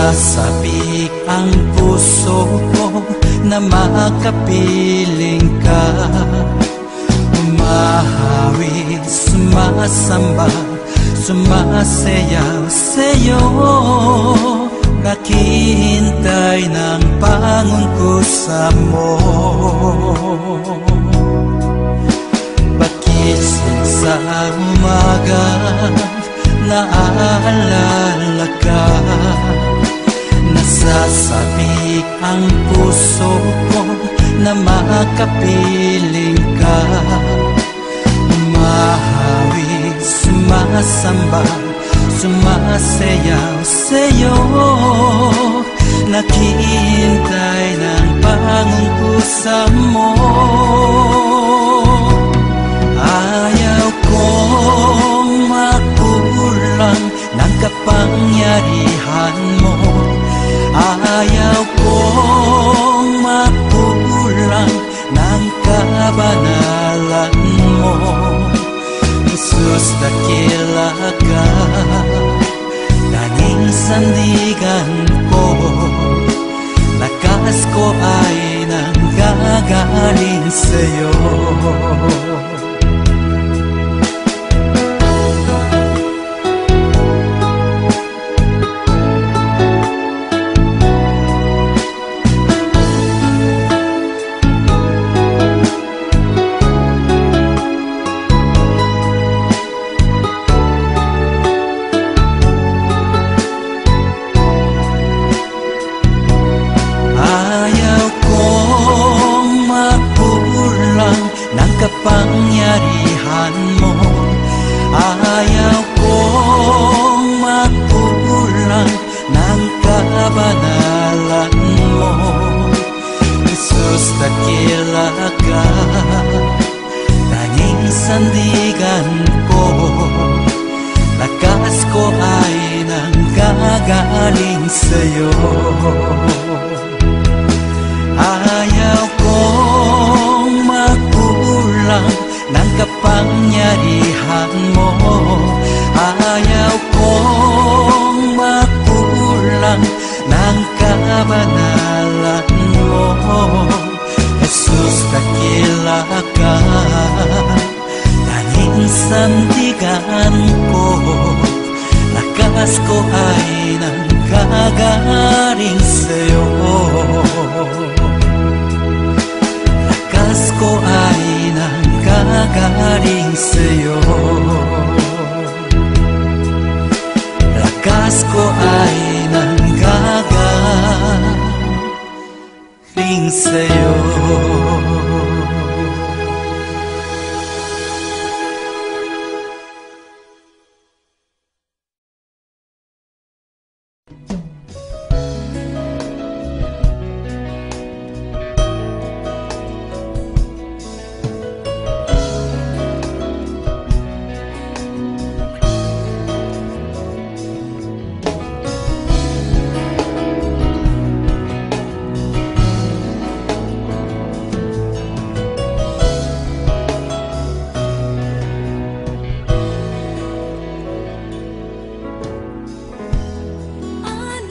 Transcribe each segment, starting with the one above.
Nasasabik ang puso ko na makapiling ka. Umahawig, sumasamba, sumasayaw sa'yo. Naghihintay ng pangungkusa mo. Pagising sa umaga, naaalala ka. Nasasabik ang puso ko na makapiling ka. Umahawig, sumasamba, sumasayaw sa'yo. Naghihintay ng pangungkusa mo. Ayaw kong makulang ng kapangyarihan mo. Ayaw kong makulang ng kabanalan mo. Jesus, dakila ka, tanging sandigan ko. Lakas ko ay nanggagaling sa'yo. Kapangyarihan mo. Ayaw kong makulang ng kabanalan mo. Jesus, dakila ka, tanging sandigan ko. Lakas ko ay nanggagaling sa'yo. Ayaw kong makulang ng kapangyarihan mo. Ayaw kong makulang ng kabanalan mo. Jesus, dakila ka, tanging sandigan ko. Lakas ko ay nanggagaling sa'yo. Lakas ko ay nanggagaling sa'yo. Lakas ko ay nanggagaling sa'yo. I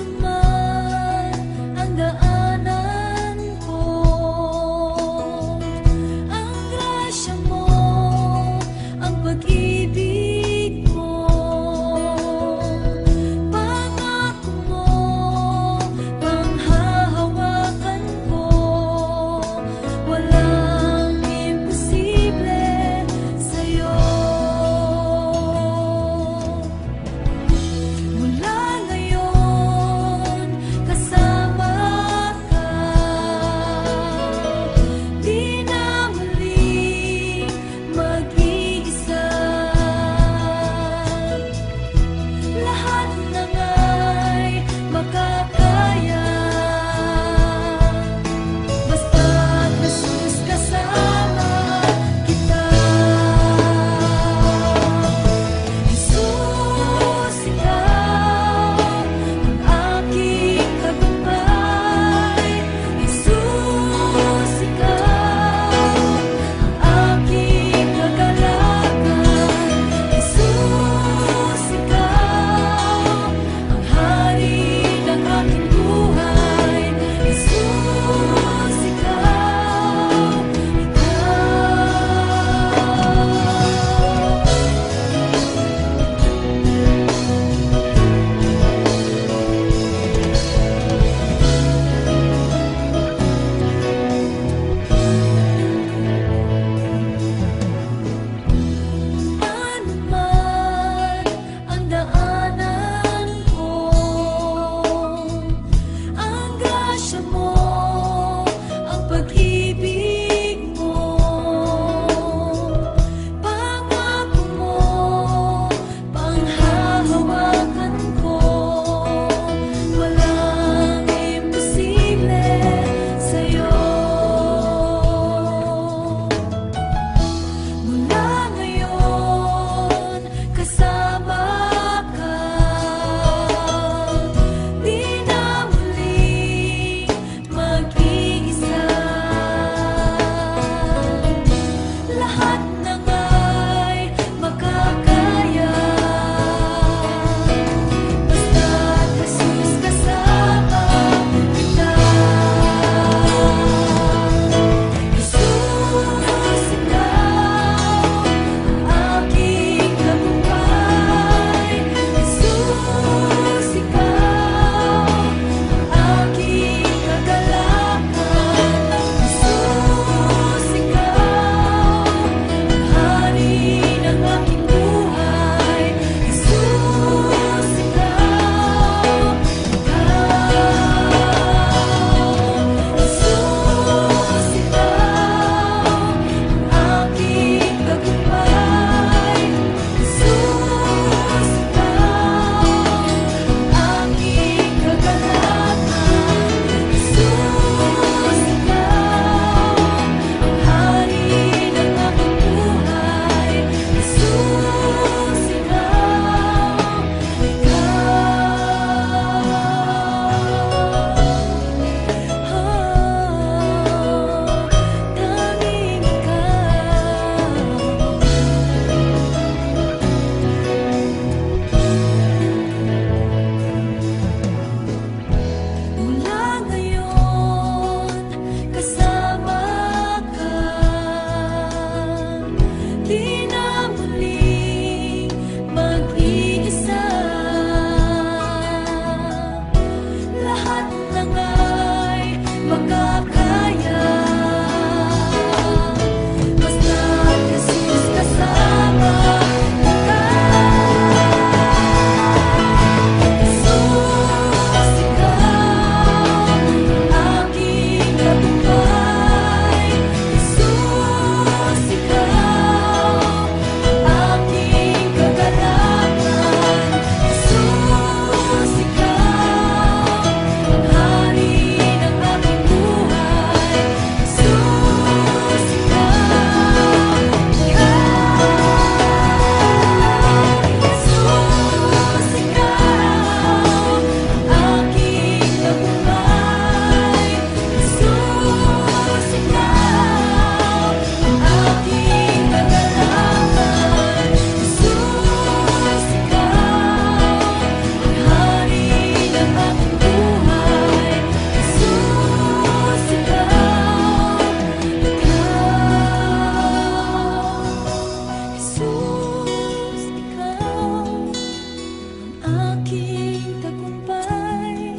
aking tagumpay,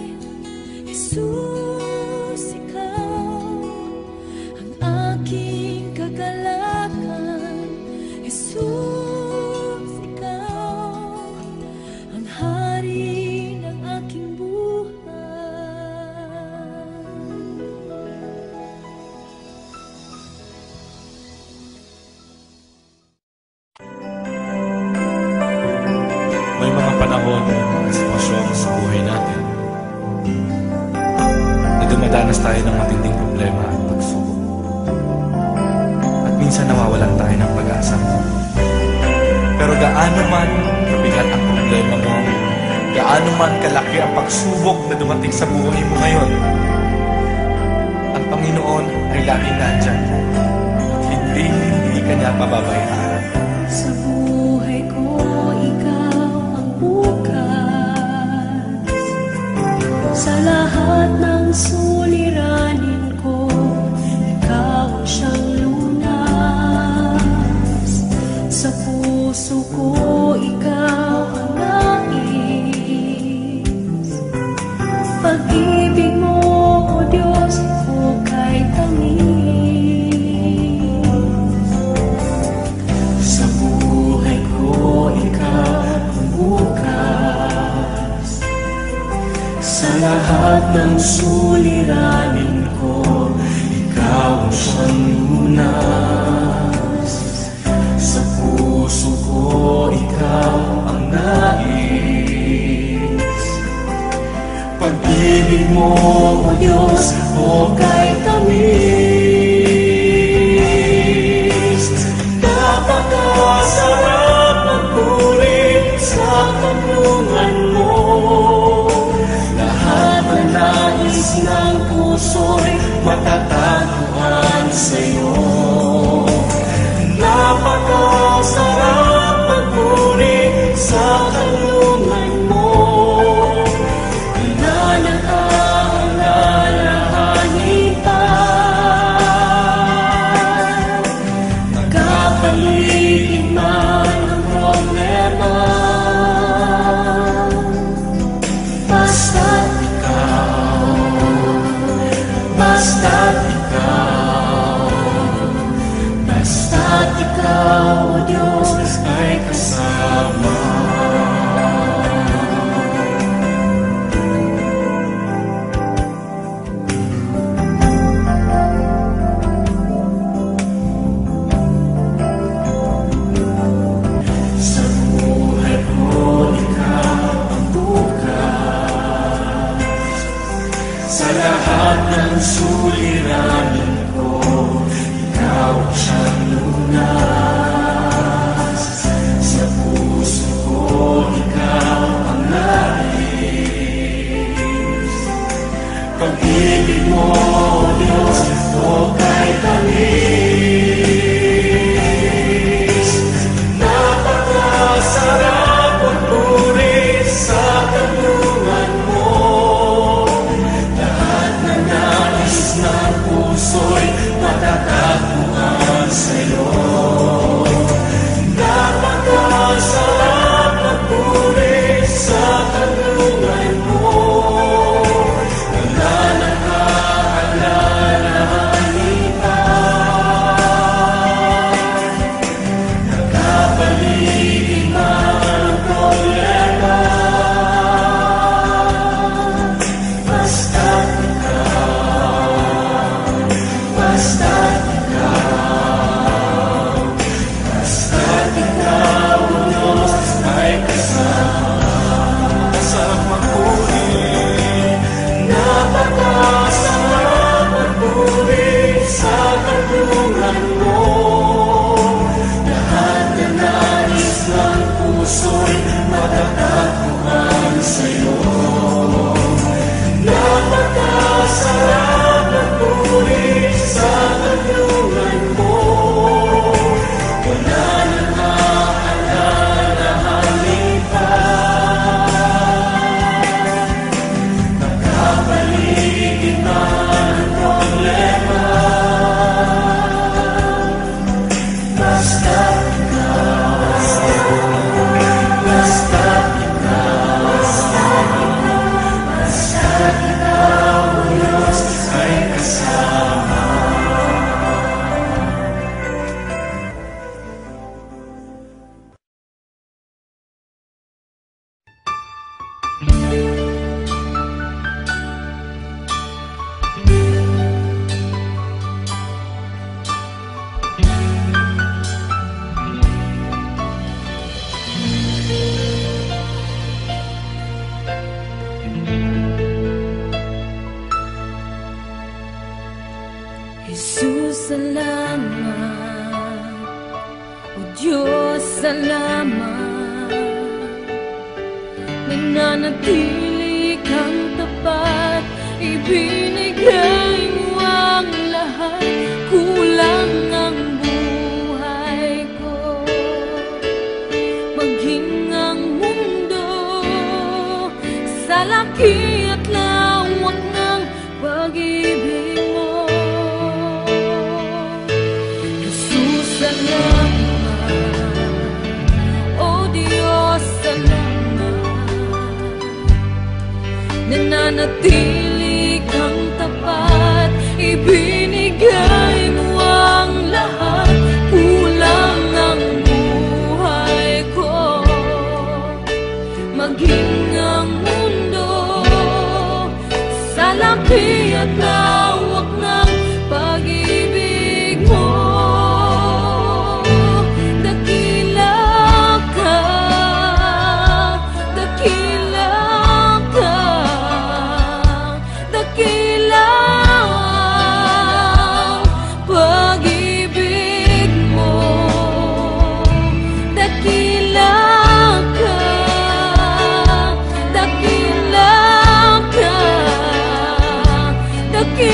Jesus, ikaw ang aking kagalakan. Jesus, ikaw ang hari ng aking buhay. May mga panahon at sitwasyon sa buhay natin na dumadanas tayo ng matinding problema at pagsubok. At minsan nawawalan tayo ng pag-asa. Pero gaano man kabigat ang problema mo, gaano man kalaki ang pagsubok na dumating sa buhay mo ngayon, ang Panginoon ay laging nandyan at hindi ka niya pababayaan. Sa buhay ko, ikaw ang bukas. Sa lahat ng suliranin ko, ikaw ang siyang lunas. Sa puso ko, ikaw ang nais. Pag-ibig mo, O Diyos, ko kay tamis. Sa buhay ko, ikaw ang bukas. Sa lahat ng suliranin ko, ikaw ang siyang lunas. Sa puso ko, ikaw ang nais. Pag-ibig mo, O Diyos, o kay tamis. Napakasarap magpulit sa kanlungan mo. Lahat na nais ng puso'y matatagpuan sa'yo. Napakasarap magpulit sa kanlungan mo. Wala na ang lalahanin pa. Nagkapaligid man ang problema, basta't ikaw, basta't ikaw, basta't ikaw, O Diyos, ay kasama. Sa buhay ko, ikaw ang bukas. Sa lahat ng suliranin ko, ikaw ang siyang lunas. Sa puso ko, ikaw ang nais. Pag-ibig mo, O Diyos, o kay tamis. Napakasarap magpulit sa kanlungan mo. Lahat na nais ng puso'y matatagpuan sa'yo. Napakasarap magpulit sa kanlungan mo. Wala na ang Jesus, salamat. O Diyos, salamat. Nananatili kang tapat, ibinigay mo ang lahat. Kulang ang buhay ko, maging ang mundo sa laki at lawak ng pag-ibig mo. Jesus, salamat. O Diyos, salamat. Nananatili kang tapat, ibinigay mo ang lahat. Kulang ang buhay ko, maging ang mundo sa laki at lawak ng pag-ibig mo. Dakila ka, dakila ka, dakila ang pag-ibig mo. Dakila ka, dakila ka, dakila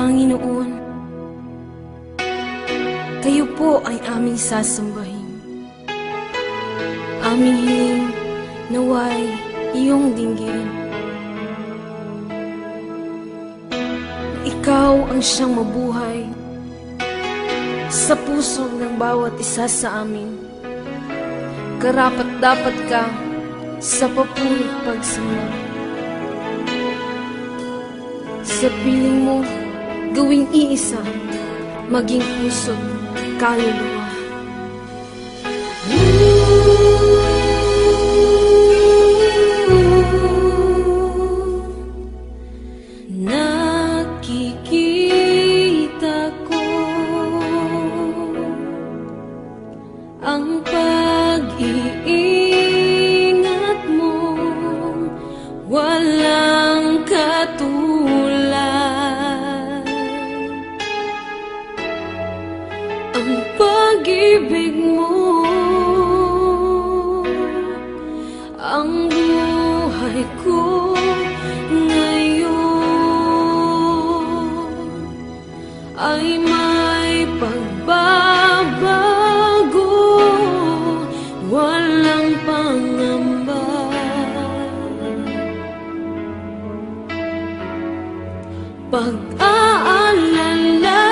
Panginoon, kayo po ay aming sasambahin. Aming hiling naway iyong dinggin. Ikaw ang siyang mabuhay sa puso ng bawat isa sa amin. Karapat-dapat ka sa papulit pagsamba. Sa piling mo, gawing iisa, maging puso, kaluluwa. Nakikita ko ang pag-iingat mo, walang katulad. Ang pag-ibig mo, ang buhay ko ngayon ay may pagbabago, walang pangamba. Pag-aalala,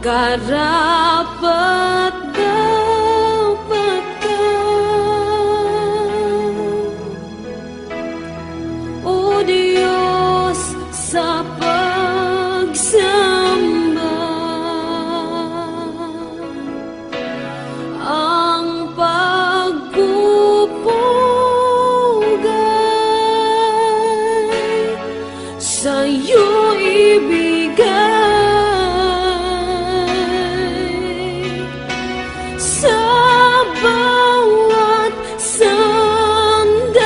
karapat-dapat ka. O Diyos, sa pagsamba, ang pagpupugay sa'yo ibigay. Sa bawat sandali,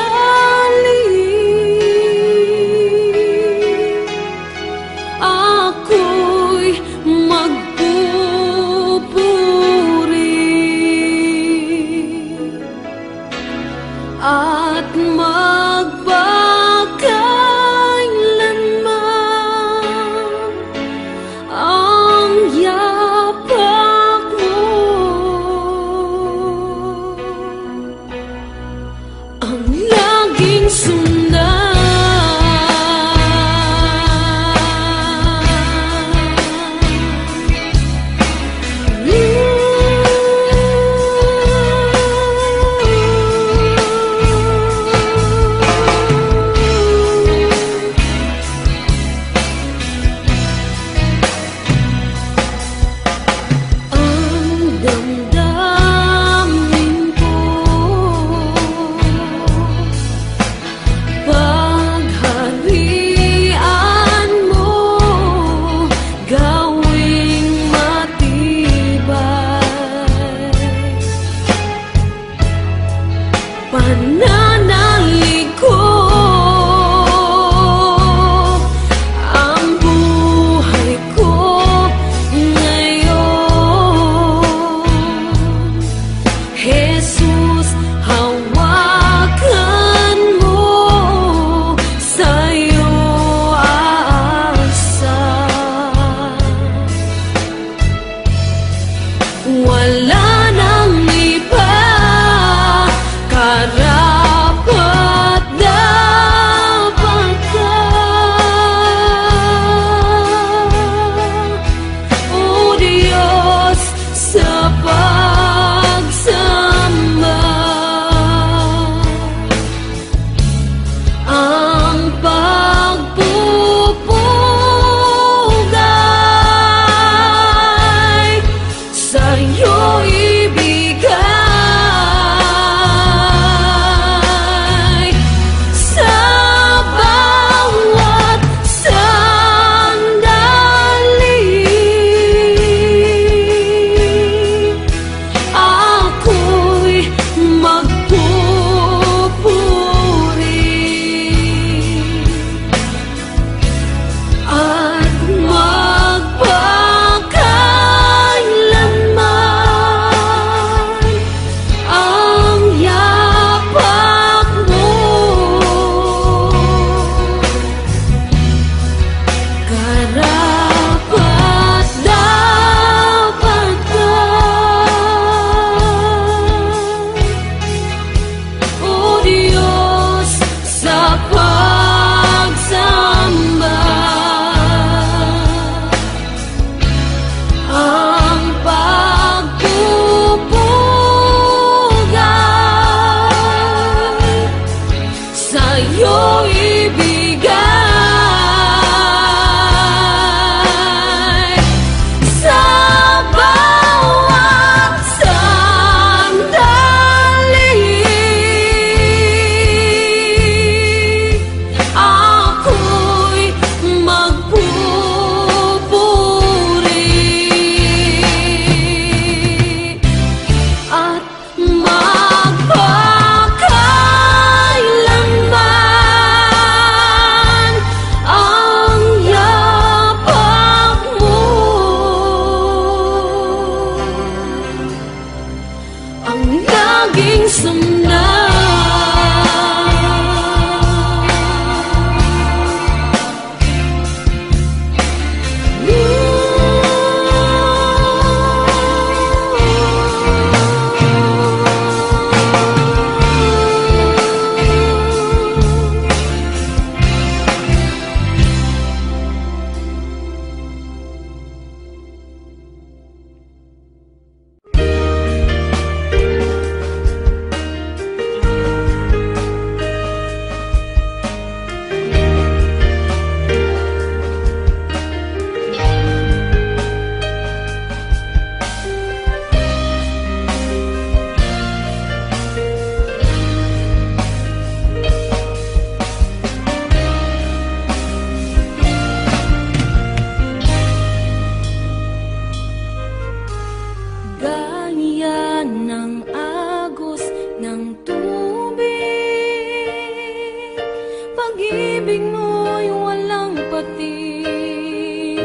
pag-ibig mo'y walang patid,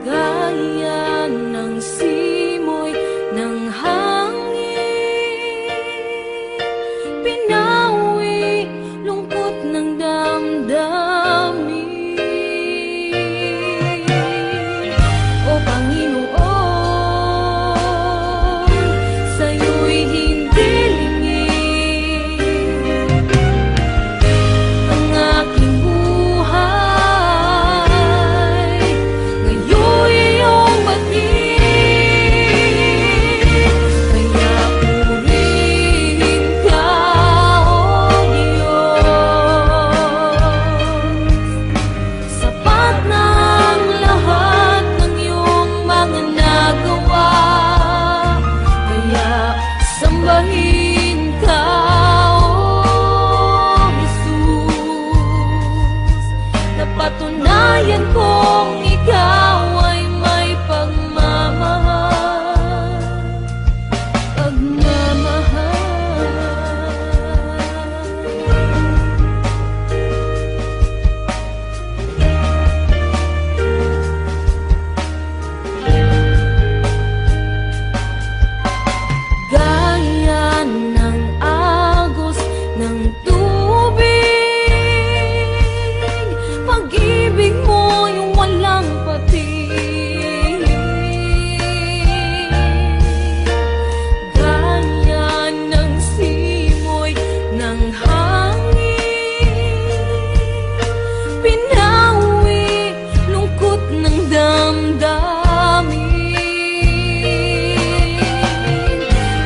gaya ng simoy ng hangin, pinawi lungkot ng damdamin. O Panginoon, sa'yo'y hindi lingid ang aking buhay. Ngayon'y iyong batid, kaya purihin ka, O Diyos. Sapat na ang lahat ng iyong mga nagawa, kaya sambahin ka, O Jesus. Napatunayan kong ikaw ay may pagmamahal, pagmamahal. Gaya ng agos ng tubig, pag-ibig mo'y walang patid, gaya ng simoy ng hangin, pinawi lungkot ng damdamin.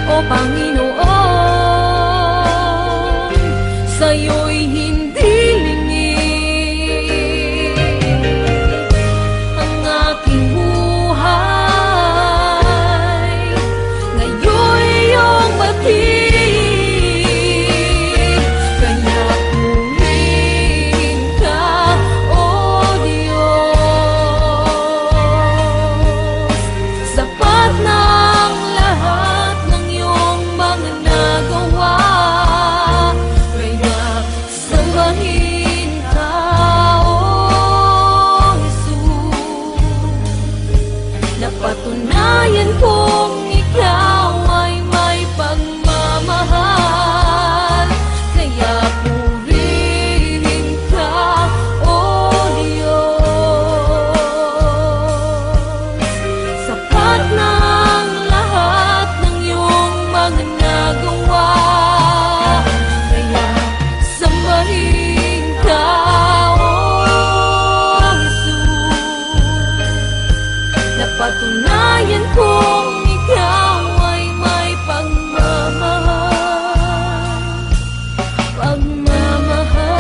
O Panginoon, sa'yo'y hindi lingid ang aking buhay. Ngayon'y iyong batid, kaya purihin ka, O Diyos. Sapat na ang lahat ng iyong mga nagawa, kaya sambahin ka, O Jesus. Napatunayan kong ikaw ay may pagmamahal, kaya purihin ka, O Diyos. Sapat na ang lahat ng iyong mga nagawa, kaya sambahin ka, O Jesus. Napatunayan kong ikaw ay may pagmamahal, pagmamahal,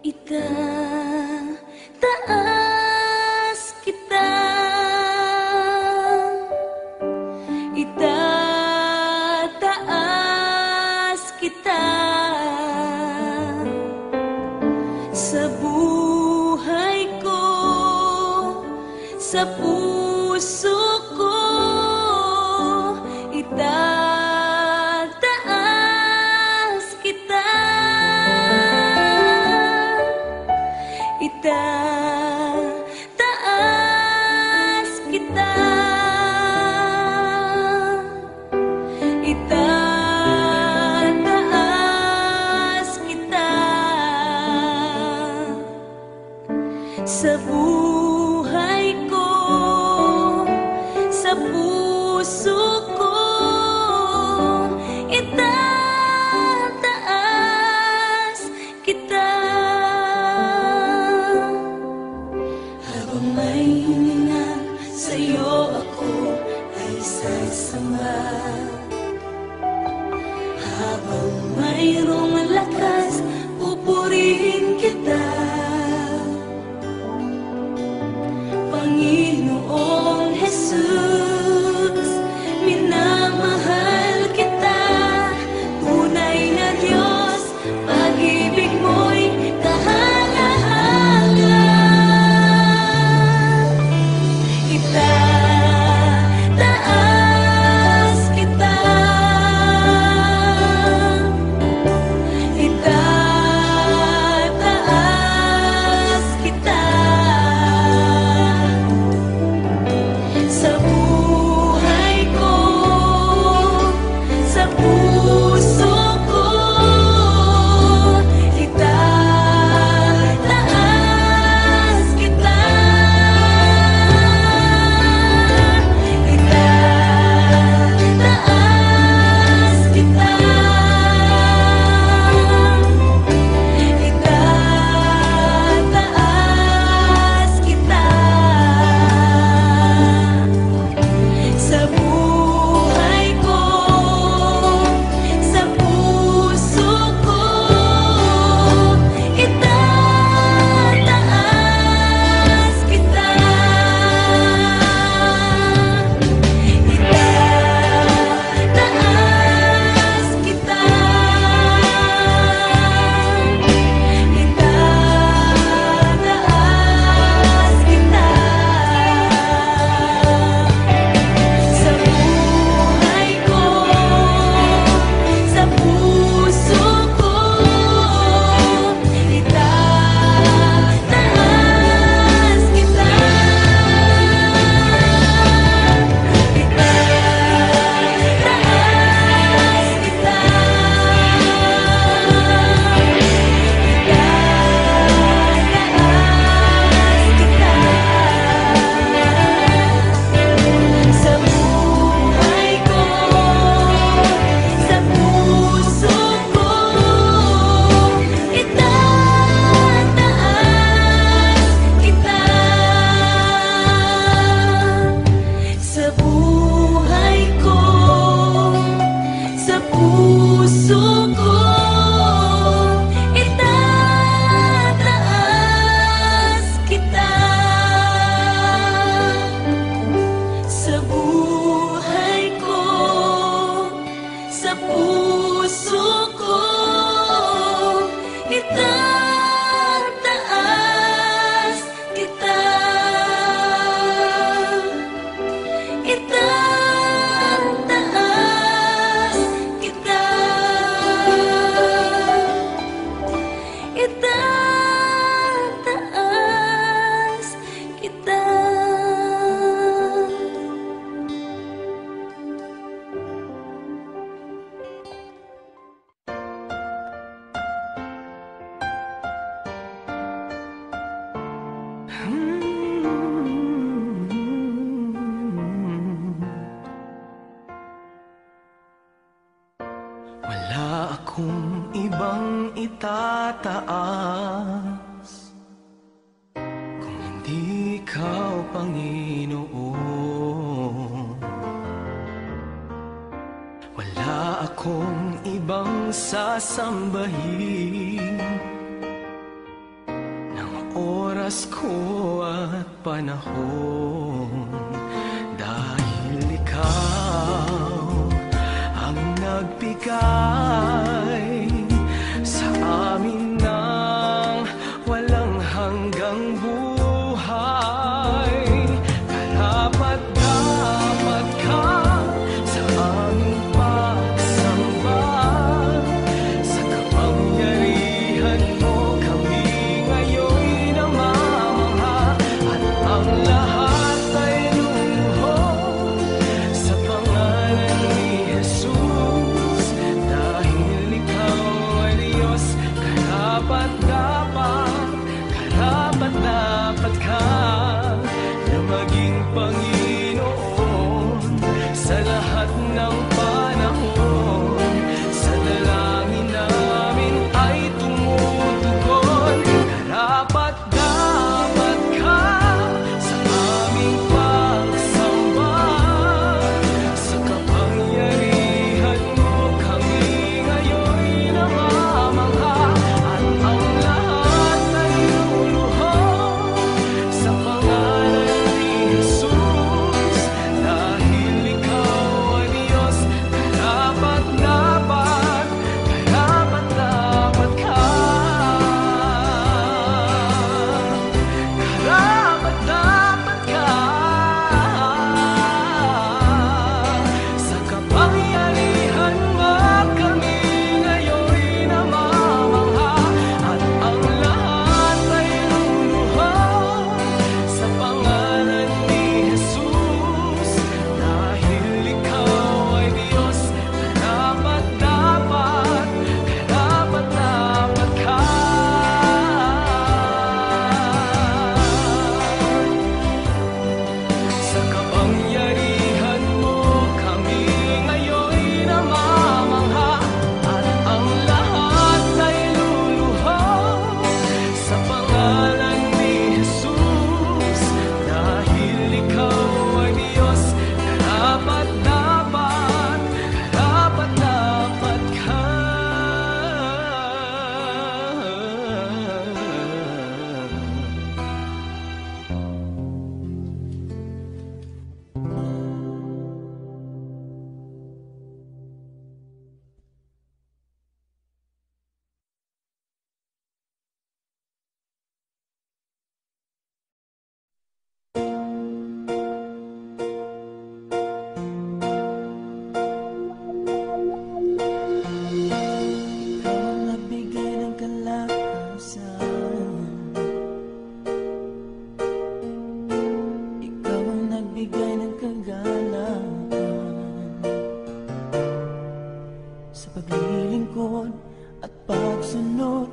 Itataas kita, itataas kita sa buhay ko, sa puso ko. Itataas kita, itataas kita, itataas kita sa buhay ko, sa puso ko. Itataas kita. Habang may hininga sa'yo ako ay sasamba, habang mayroong lakas pupurihin kita, Panginoong Jesus, minamahal kita. Tunay na Diyos, pag-ibig mo'y kahanga-hanga. Itataas kita, itataas kita sa buhay ko, sa puso ko. Itataas kita, itataas kita, itataas kita sa buhay ko, sa puso ko. Itataas kita, itataas kita, itataas kita sa buhay ko, sa puso ko. Itataas kita, itataas kita, itataas kita sa buhay ko, sa puso ko. Itataas kita sa buhay ko, sa puso ko. Itataas kita sa buhay ko, sa puso ko. Itataas kita, itataas kita, itataas kita. Wala akong ibang itataas kung hindi ikaw, Panginoon. Wala akong ibang sasambahin Pasko at panahon, dahil ikaw ang nagbigay sa amin ng walang hanggang buhay. Karapat-dapat ka sa aming pagsamba, sa kapangyarihan mo kami ngayon namamangha, at ang lahat ay lumuhod sa pangalan ni Jesus. Dahil ikaw ay Diyos, karapat-dapat ka na maging Panginoon sa lahat ng panahon. Sa dalangin namin ay tumutugon. Karapat-dapat ka sa aming pagsamba, sa kapangyarihan mo kami ngayon namamangha, at ang lahat ay luluhod sa pangalan ni Jesus. Dahil ikaw ay Diyos, karapat-dapat ka. Karapat-dapat ka sa kapangyarihan mo kami ngayon namamangha, at ang lahat ay luluhod sa pangalan ni Jesus. Dahil ikaw ay Diyos, karapat-dapat ka. Sa kapangyarihan mo kami ngayon namamangha, at ang lahat ay luluhod sa pangalan ni Jesus. Dahil ikaw ay Diyos, karapat-dapat ka. Ikaw ang nagbigay ng kalakasan, ikaw ang nagbigay ng kagalakan, sa paglilingkod at pagsunod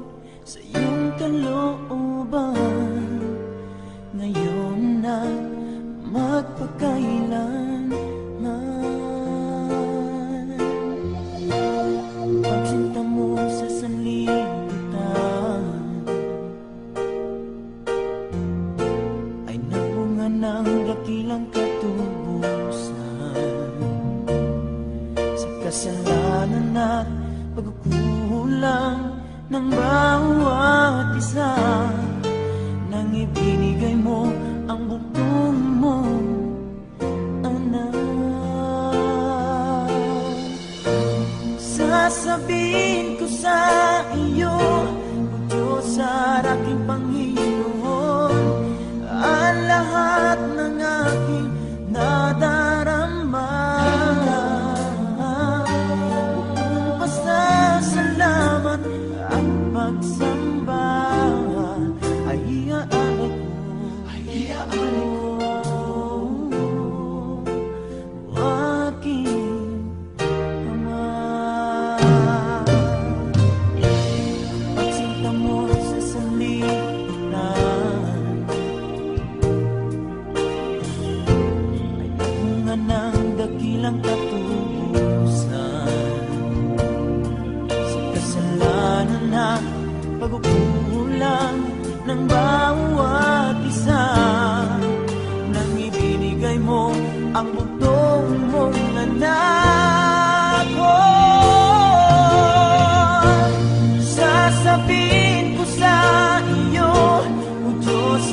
sa iyong kalooban, ngayon na magpakailanman. Pagsinta mo sa sanlibutan ay nagbunga ng dakilang katubusan, sa kasalanan at pagkukulang ng bawat isa, nang ibinigay mo ang bugtong mong anak. Sasabihin ko sa iyo, O Diyos at aking Panginoon, ang lahat ng aking nadarama. Buong pasasalamat at pagsamba ay iaalay ko. Aking Ama. Pagsinta mo sa sanlibutan ay nagbunga ng dakilang katubusan, sa kasalanan at pagkukulang ng bawat isa, nang ibinigay mo ang bugtong mong anak. Sasabihin ko sa iyo, O Diyos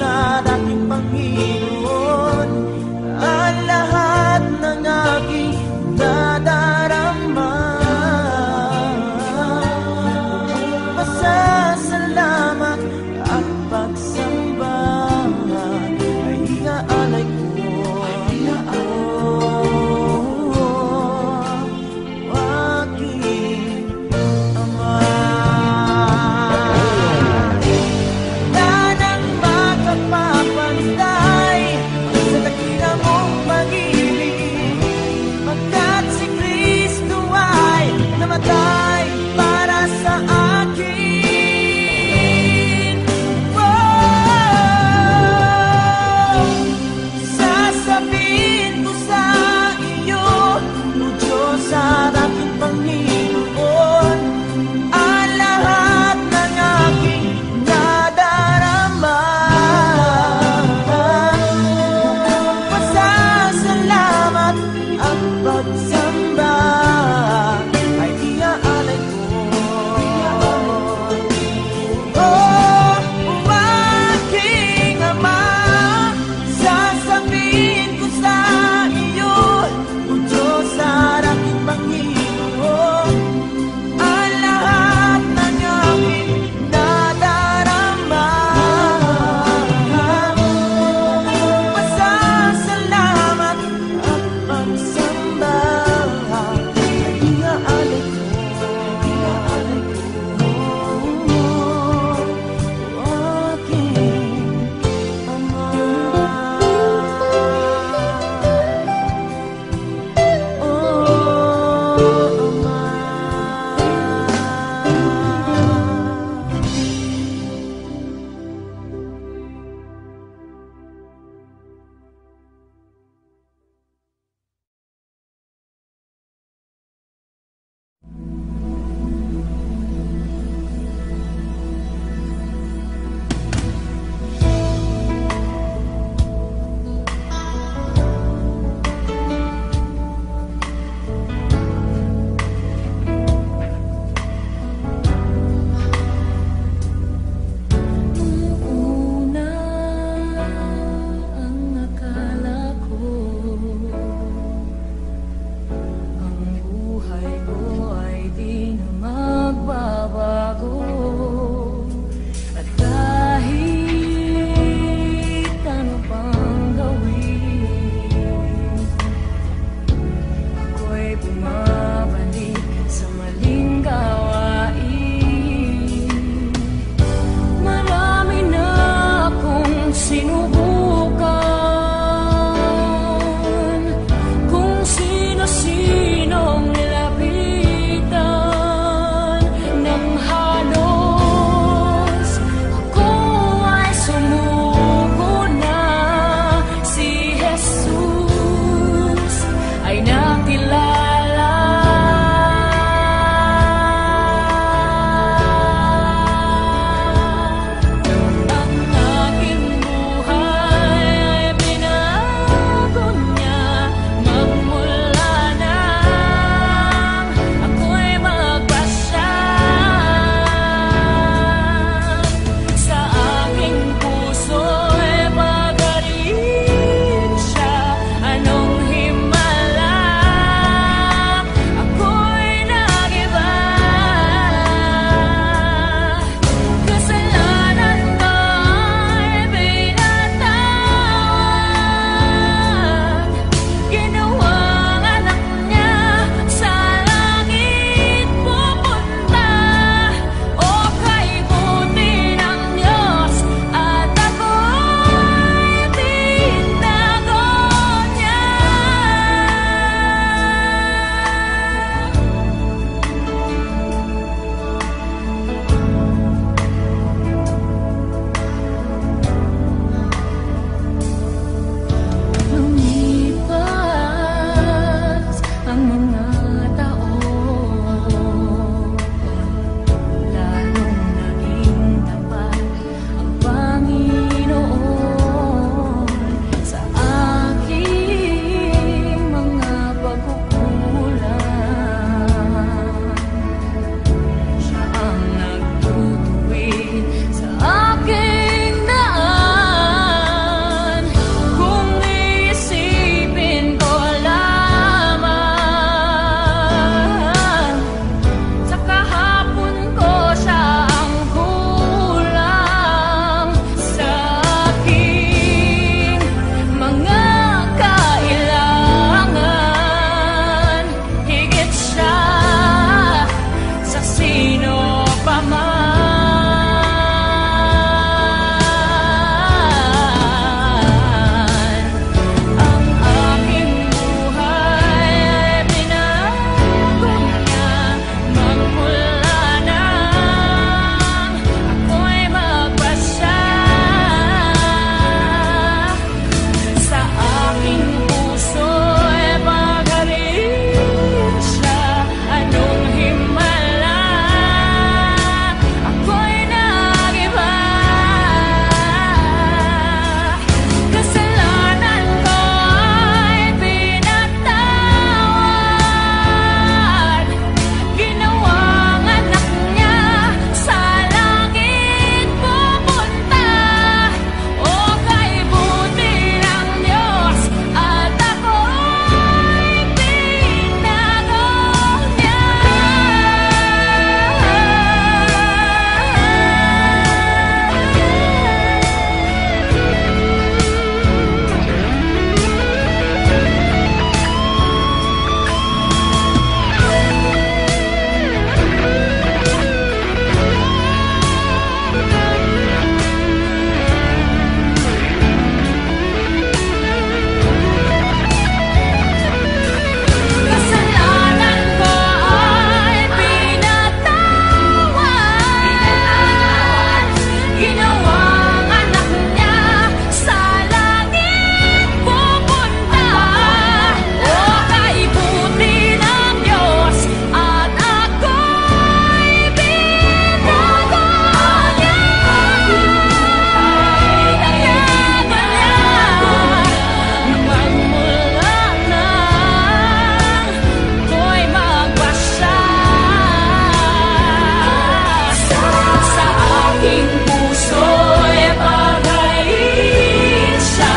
aking puso'y paghain sa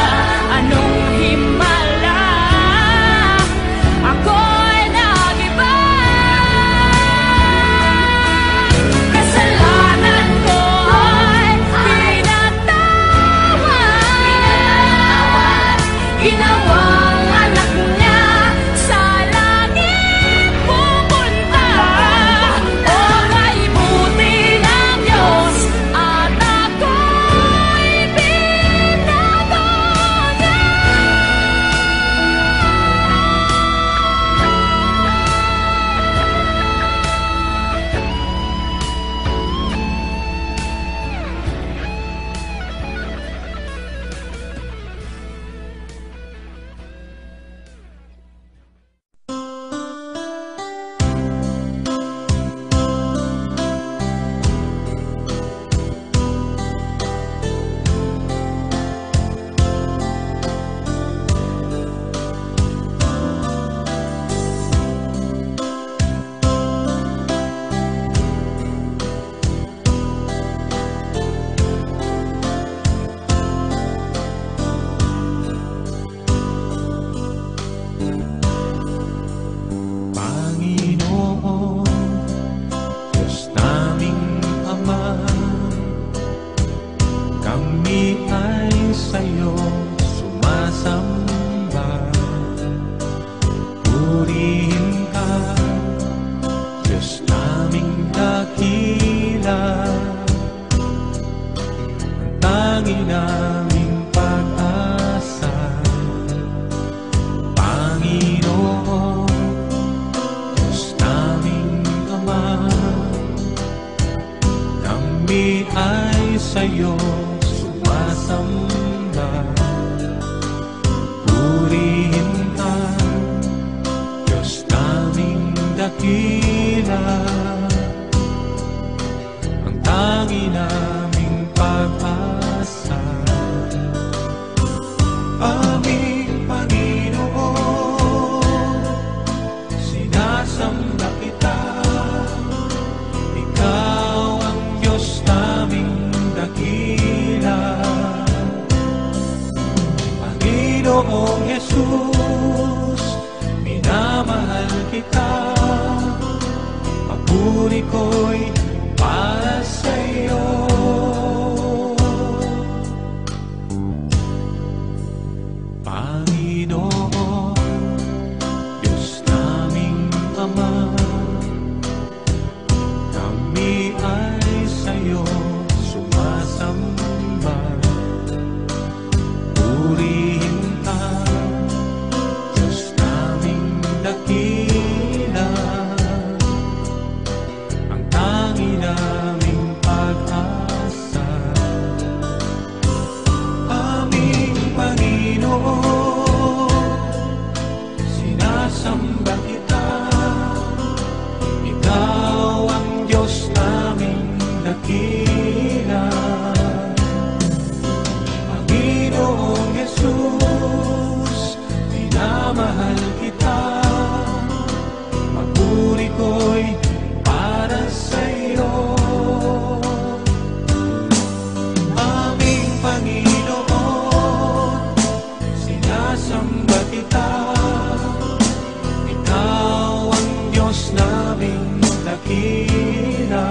anong himala. Ako'y nag-iba, kasalanan ko ay pinatawad, ginawang anak niya sa langit pupunta. O may buti ng Diyos at ako'y binago niya. Panginoon, Diyos naming Ama, kami ay sa'yo sumasamba. Purihin ka, Diyos naming dakila, ang tangi naming pag-asa. Panginoon, Diyos naming Ama, kami ay sa'yo sumasamba. Purihin ka, Diyos naming dakila, ang tangi naming pag-asa. Aming Panginoon, sinasamba kita. Ikaw ang Diyos naming dakila. Panginoong Jesus, minamahal kita. Papuri ko'y para sa'yo. Panginoon, Diyos naming Ama, kami ay sa'yo sumasamba. Purihin ka, Diyos naming dakila, ang tangi naming pag-asa. Aming Panginoon, sinasamba kita. Ikaw ang Diyos naming dakila. Panginoong Jesus, minamahal kita. Papuri ko'y para sa'yo. Aming Panginoon, sinasamba kita. Ikaw ang Diyos naming dakila.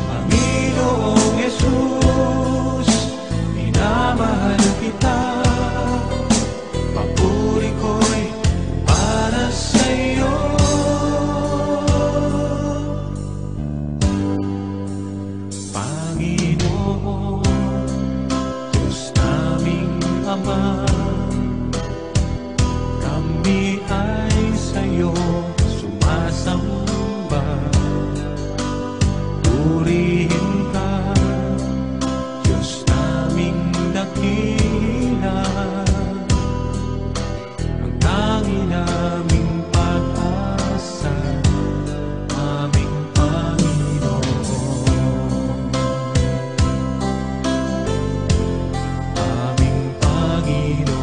Panginoong Jesus, minamahal kita. Papuri ko'y para sa'yo. Panginoon, Diyos naming Ama, kami ay sa'yo sumasamba. Purihin ka, Diyos naming dakila, ang tangi naming pag-asa. Aming Panginoon, aming Panginoon.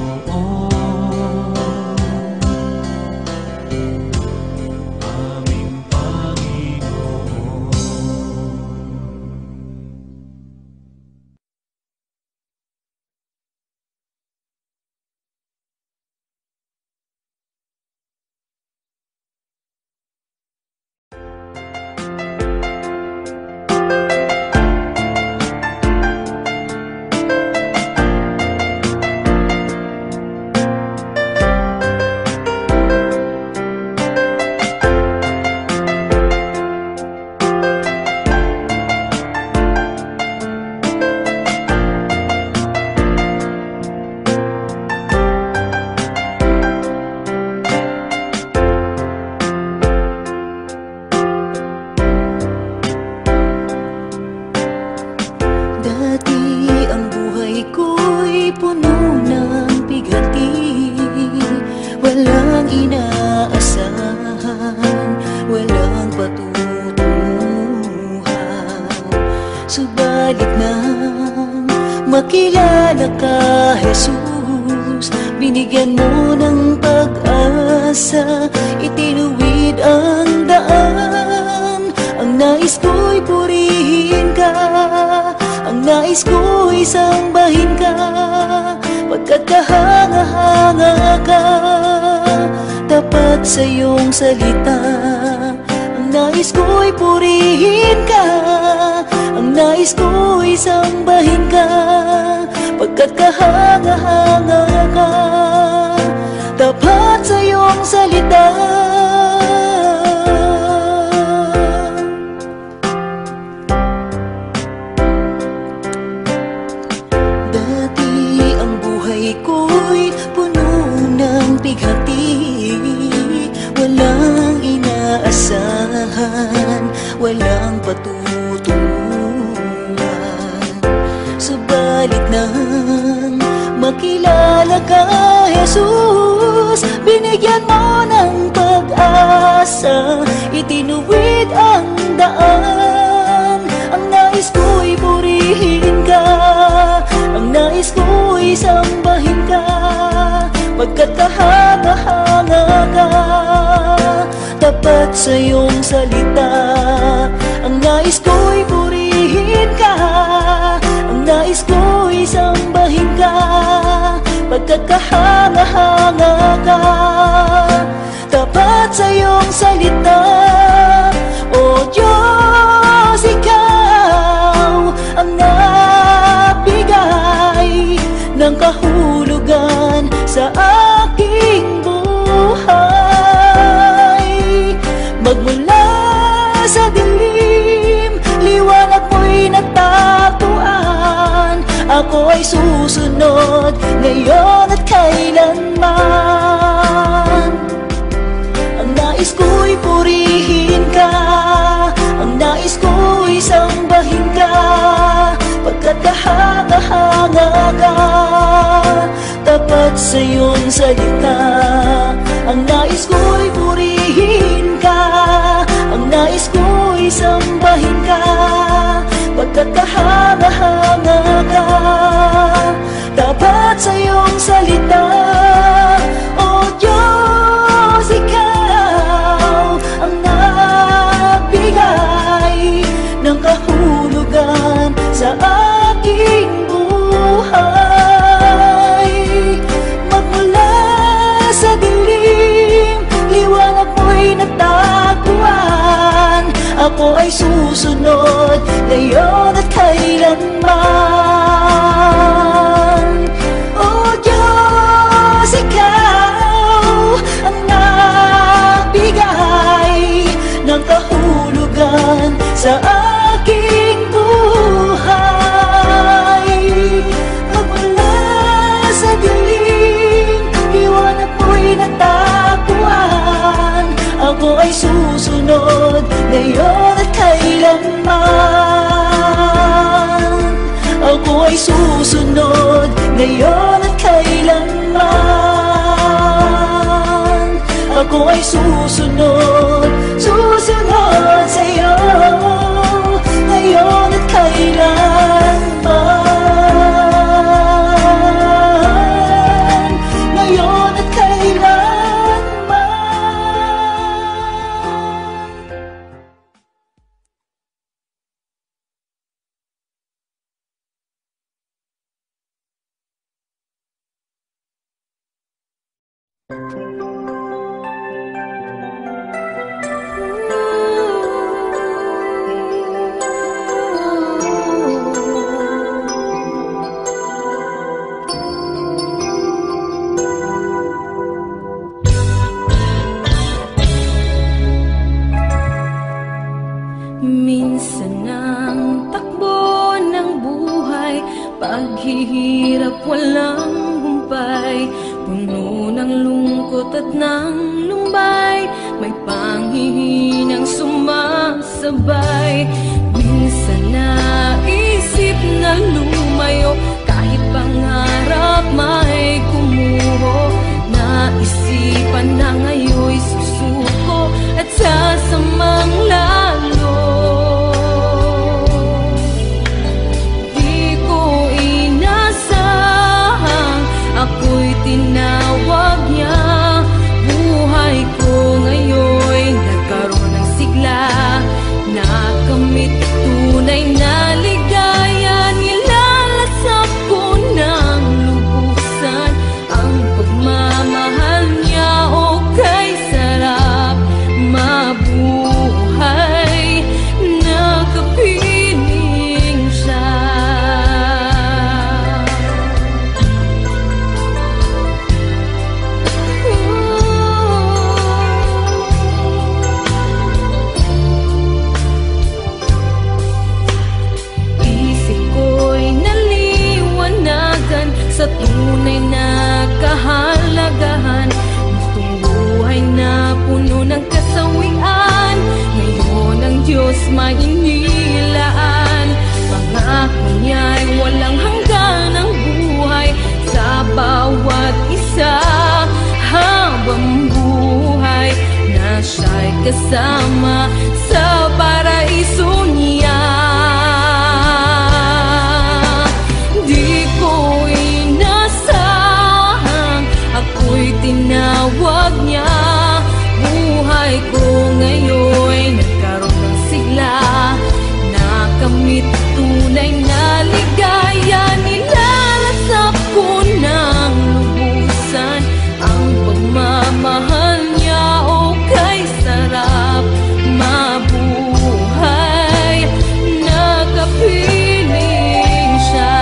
patutunguhan. Subalit nang makilala ka, Jesus, binigyan mo ng pag-asa, itinuwid ang daan. Ang nais ko'y purihin ka, ang nais ko'y sambahin ka, pagkat kahanga-hanga ka, tapat sa iyong salita. Ang nais ko'y purihin ka, ang nais ko'y sambahin ka, pagkat kahanga-hanga ka, tapat sa iyong salita. Ko'y puno ng bighati, walang inaasahan, walang patutunguhan. Subalit nang makilala ka, Jesus, binigyan mo ng pag-asa, itinuwid ang daan. Ang nais ko'y purihin ka, ang nais ko'y sambahin ka, pagkat kahanga-hanga ka, tapat sa iyong salita. Ang nais ko'y purihin ka, ang nais ko'y sambahin ka, pagkat kahanga-hanga ka, tapat sa iyong salita. O Diyos, ikaw ang nagbigay ng kahulugan sa aking buhay. Magmula sa dilim, liwanag mo'y natatuan. Ako ay susunod ngayon at kailanman. Ang nais ko'y purihin ka, ang nais ko'y sambahin ka, pagkat kahanga-hanga ka, tapat sa iyong salita. Ang nais ko'y purihin ka, ang nais ko'y sambahin ka, pagkat kahanga-hanga ka, tapat sa iyong salita. O Diyos, ikaw ang nagbigay ng kahulugan sa aking buhay. Magmula sa dilim, liwanag mo'y natagpuan. Ako ay susunod ngayon at kailanman. O Diyos, ikaw ang nagbigay ng kahulugan sa aking buhay. Magmula sa dilim, liwanag mo'y natagpuan. Ako ay susunod ngayon at kailanman. Ako ay susunod ngayon at kailanman. Ako ay susunod, susunod sa iyo ngayon at kailanman. Ngayon at kailanman. Minsan ang takbo ng buhay, paghihirap walang humpay, puno ng lungkot at ng lumbay, may panghihinang sumasabay. Minsan naisip na lumayo, kahit pangarap may kumuho, naisipan na ngayon'y susuko at sasamang kasama sa paraiso niya. Di ko inasahang ako'y tinawag niya. Buhay ko ngayon nagkaroon ng sigla, nakamit tunay na ligaya. Nilalasap ko ng lubusan ang pagmamahal niya. O kay sarap mabuhay, nakapiling siya.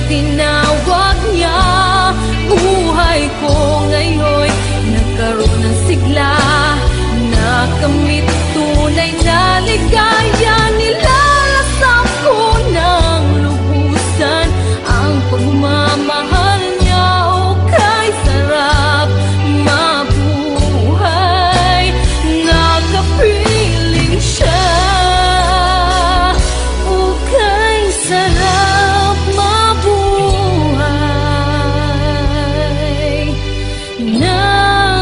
Tinawag niya, buhay ko ngayon nagkaroon ng sigla, nakamit tunay na ligaya. Nilalasap ko ng lubusan ang pagmamahal niya. O kay sarap mabuhay, nakapiling siya. O kay sarap mabuhay, nakapiling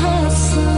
pag-asa.